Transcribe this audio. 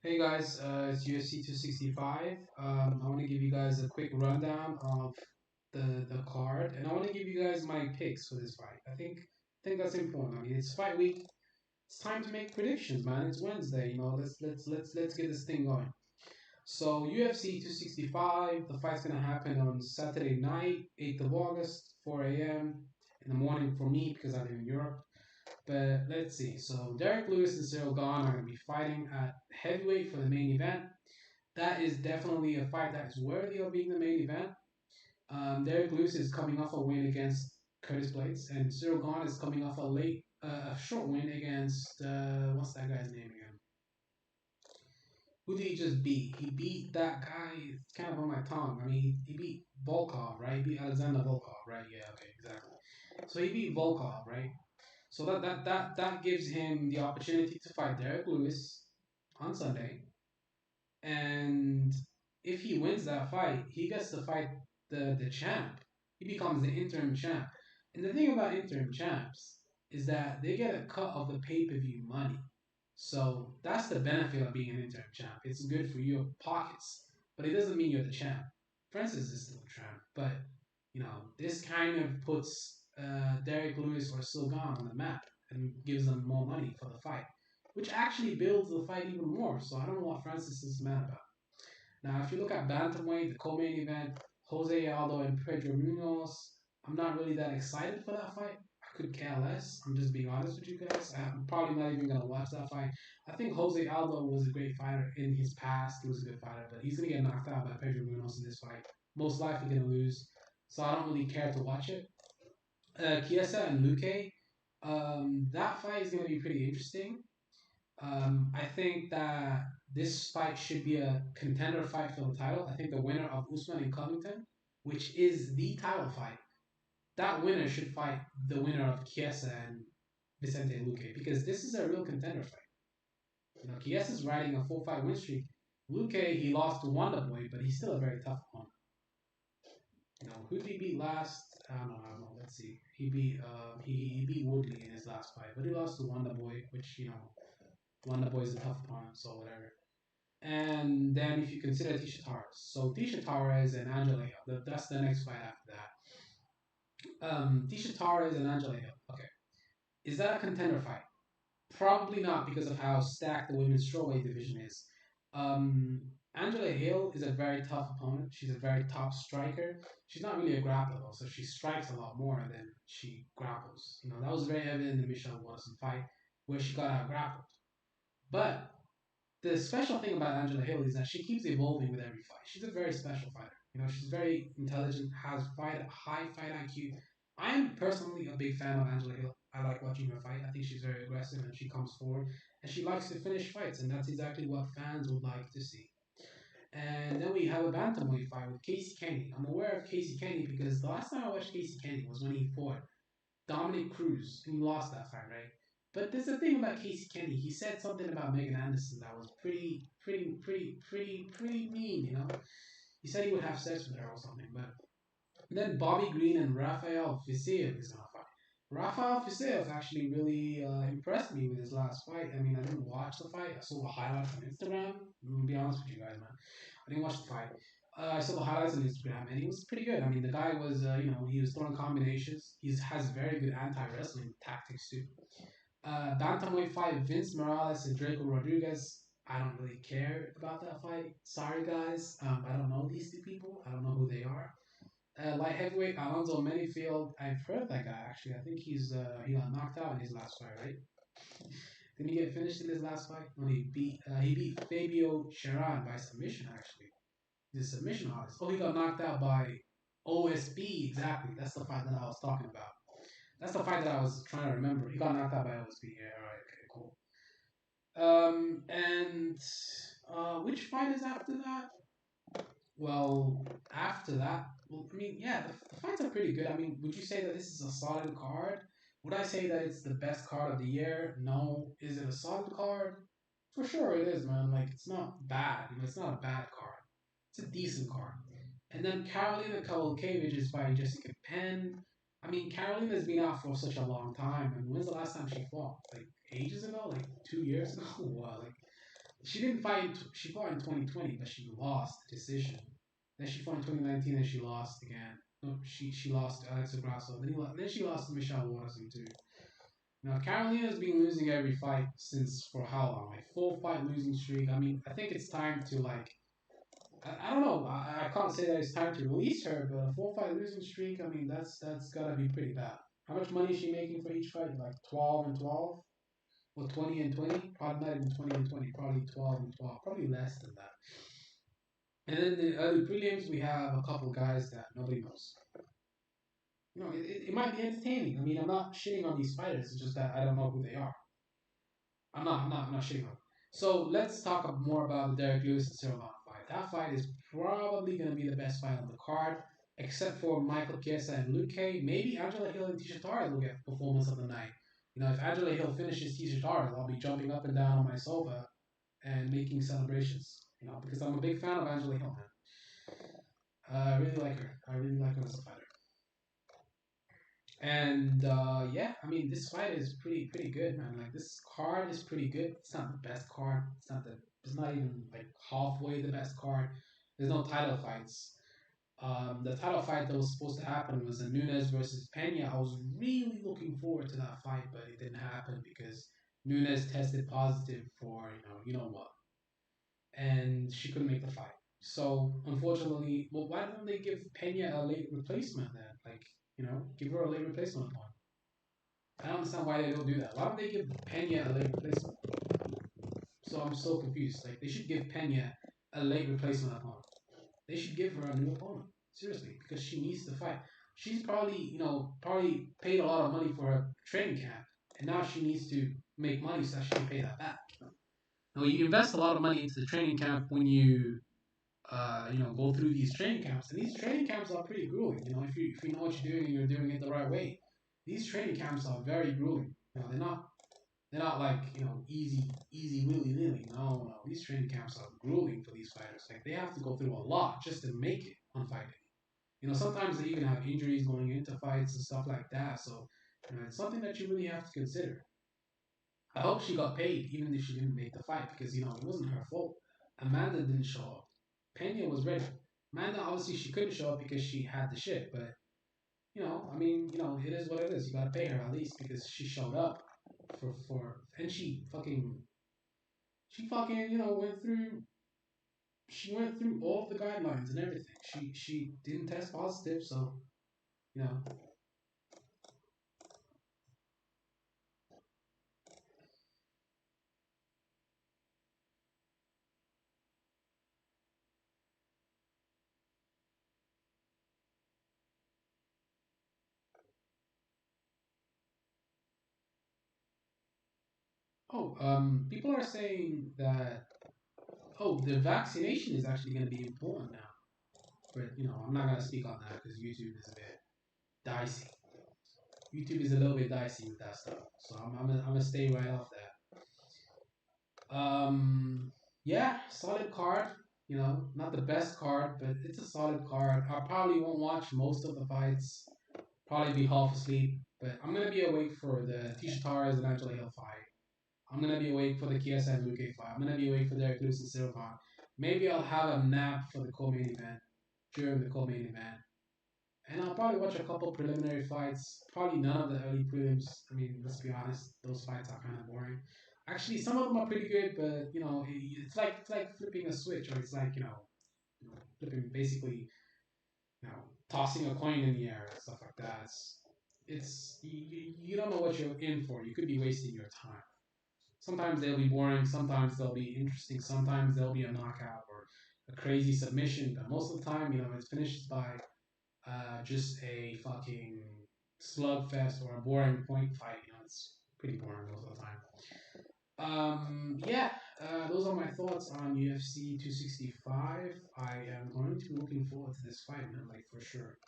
Hey guys, it's UFC 265. I want to give you guys a quick rundown of the card, and I want to give you guys my picks for this fight. I think that's important. I mean, it's fight week. It's time to make predictions, man. It's Wednesday. Let's get this thing going. So UFC 265. The fight's gonna happen on Saturday night, 8th of August, 4 a.m. in the morning for me because I live in Europe. But let's see. So Derek Lewis and Cyril Gahn are going to be fighting at heavyweight for the main event. That is definitely a fight that is worthy of being the main event. Derek Lewis is coming off a win against Curtis Blades, and Cyril Gahn is coming off a short win against what's that guy's name again? Who did he just beat? He beat that guy. It's kind of on my tongue. I mean, he beat Volkov, right? He beat Alexander Volkov, right? Yeah, okay, exactly. So he beat Volkov, right? So that gives him the opportunity to fight Derek Lewis on Sunday, and if he wins that fight, he gets to fight the champ. He becomes the interim champ. And the thing about interim champs is that they get a cut of the pay per view money. So that's the benefit of being an interim champ. It's good for your pockets, but it doesn't mean you're the champ. Francis is still a champ, but this kind of puts Derek Lewis or Silgan on the map and gives them more money for the fight, which actually builds the fight even more. So I don't know what Francis is mad about. Now, if you look at bantamweight, the co-main event, Jose Aldo and Pedro Munoz, I'm not really that excited for that fight. I could care less. I'm just being honest with you guys. I'm probably not even gonna watch that fight. I think Jose Aldo was a great fighter in his past. He was a good fighter, but he's gonna get knocked out by Pedro Munoz in this fight. Most likely gonna lose. So I don't really care to watch it. Chiesa and Luque, that fight is gonna be pretty interesting. I think that this fight should be a contender fight for the title. I think the winner of Usman and Covington, which is the title fight, that winner should fight the winner of Chiesa and Vicente Luque because this is a real contender fight. Chiesa's riding a 4-fight win streak. Luque, he lost to Wonder Boy, but he's still a very tough opponent. Who did he beat last? I don't know. Let's see. He beat Woodley in his last fight, but he lost to Wonder Boy, which Wonder Boy is a tough opponent, so whatever. And then if you consider Tisha Torres, so Tisha Torres and Angela Hill, that's the next fight after that. Tisha Torres and Angela Hill. Okay, is that a contender fight? Probably not because of how stacked the women's strawweight division is. Um, Angela Hill is a very tough opponent. She's a very top striker. She's not really a grappler though, so she strikes a lot more than she grapples. That was very evident in the Michelle Watson fight where she got out grappled. But the special thing about Angela Hill is that she keeps evolving with every fight. She's a very special fighter. She's very intelligent, has high fight IQ. I am personally a big fan of Angela Hill. I like watching her fight. I think she's very aggressive and she comes forward and she likes to finish fights, and that's exactly what fans would like to see. And then we have a bantamweight fight with Casey Kenny. I'm aware of Casey Kenny because the last time I watched Casey Kenny was when he fought Dominic Cruz, and he lost that fight, right? But there's a thing about Casey Kenny. He said something about Megan Anderson that was pretty mean. He said he would have sex with her or something. But then Bobby Green and Rafael Fiziev is gonna fight. Rafael Fiziev actually really impressed me with his last fight. I mean, I didn't watch the fight. I saw the highlights on Instagram. I'm gonna be honest with you guys, man. I didn't watch the fight. I saw the highlights on Instagram, and he was pretty good. I mean, the guy was, he was throwing combinations. He has very good anti-wrestling tactics too. Bantamweight fight: Vince Morales and Draco Rodriguez. I don't really care about that fight. Sorry, guys. I don't know these two people. I don't know who they are. Light heavyweight: Alonzo Menifield. I've heard that guy actually. I think he got knocked out in his last fight, right? Didn't he get finished in his last fight? When he beat Fabio Sharan by submission actually. The submission artist. Oh, he got knocked out by OSB. Exactly. That's the fight that I was talking about. That's the fight that I was trying to remember. He got knocked out by OSB. Yeah. All right. Okay. Cool. And which fight is after that? Well, after that, well, I mean, yeah, the fights are pretty good. I mean, would you say that this is a solid card? Would I say that it's the best card of the year? No. Is it a solid card? For sure it is, man. Like, it's not bad. It's not a bad card. It's a decent card. And then Carolina Kowalkiewicz is by Jessica Penn. I mean, Carolina's been out for such a long time. And when's the last time she fought? Like ages ago? Like 2 years ago? What? Like She didn't fight. She fought in 2020, but she lost the decision. Then she fought in 2019 and she lost again. No, she lost to Alexa Grasso. Then she lost to Michelle Waterson too. Now Carolina's been losing every fight since for how long? Like 4 fight losing streak. I mean, I think it's time to like I don't know. I can't say that it's time to release her, but a 4 fight losing streak. I mean, that's gotta be pretty bad. How much money is she making for each fight? Like 12 and 12, or 20 and 20? Probably not even 20 and 20. Probably 12 and 12. Probably less than that. And then the early prelims, we have a couple guys that nobody knows. It might be entertaining. I mean, I'm not shitting on these fighters. It's just that I don't know who they are. I'm not shitting on them. So let's talk more about the Derek Lewis and Cyril Gane fight. That fight is probably going to be the best fight on the card, except for Michael Chiesa and Luque. Maybe Angela Hill and Tisha Torres will get performance of the night. If Angela Hill finishes Tisha Torres, I'll be jumping up and down on my sofa and making celebrations. Because I'm a big fan of Angela Hill, man. I really like her. I really like her as a fighter. And yeah, I mean, this fight is pretty good, man. Like this card is pretty good. It's not the best card. It's not even like halfway the best card. There's no title fights. The title fight that was supposed to happen was a Nunes versus Pena. I was really looking forward to that fight, but it didn't happen because Nunes tested positive for what, and she couldn't make the fight. So unfortunately, well, why don't they give Pena a late replacement then? Like, give her a late replacement point. I don't understand why they don't do that. Why don't they give Pena a late replacement? So I'm so confused. Like they should give Pena a late replacement opponent. They should give her a new opponent. Seriously, because she needs to fight. She's probably paid a lot of money for her training camp, and now she needs to make money so that she can pay that back. Now you invest a lot of money into the training camp when go through these training camps, and these training camps are pretty grueling. If you know what you're doing and you're doing it the right way, these training camps are very grueling. They're not like easy willy nilly. No. These training camps are grueling for these fighters. Like they have to go through a lot just to make it on fighting. Sometimes they even have injuries going into fights and stuff like that. So it's something that you really have to consider. I hope she got paid even if she didn't make the fight because it wasn't her fault. Amanda didn't show up. Pena was ready. Amanda obviously she couldn't show up because she had the shit, but I mean, it is what it is. You gotta pay her at least because she showed up and she fucking went through all of the guidelines and everything. She didn't test positive, so you know. Oh, people are saying that the vaccination is actually going to be important now. But I'm not gonna speak on that because YouTube is a bit dicey. YouTube is a little bit dicey with that stuff, so I'm gonna stay right off that. Yeah, solid card. Not the best card, but it's a solid card. I probably won't watch most of the fights. Probably be half asleep, but I'm gonna be awake for the Tisha Torres and Angela Hill fight. I'm gonna be awake for the Chiesa and Luque fight. I'm gonna be awake for Derek Lewis and Cyril Gane. Maybe I'll have a nap for the co-main event during the co-main event. And I'll probably watch a couple preliminary fights. Probably none of the early prelims. I mean, let's be honest, those fights are kind of boring. Actually, some of them are pretty good, but it's like flipping a switch, or it's like flipping basically tossing a coin in the air and stuff like that. It's you don't know what you're in for. You could be wasting your time. Sometimes they'll be boring. Sometimes they'll be interesting. Sometimes they'll be a knockout or a crazy submission. But most of the time, it's finished by just a fucking slugfest or a boring point fight. It's pretty boring most of the time. Yeah, those are my thoughts on UFC 265. I am going to be looking forward to this fight, man, like for sure.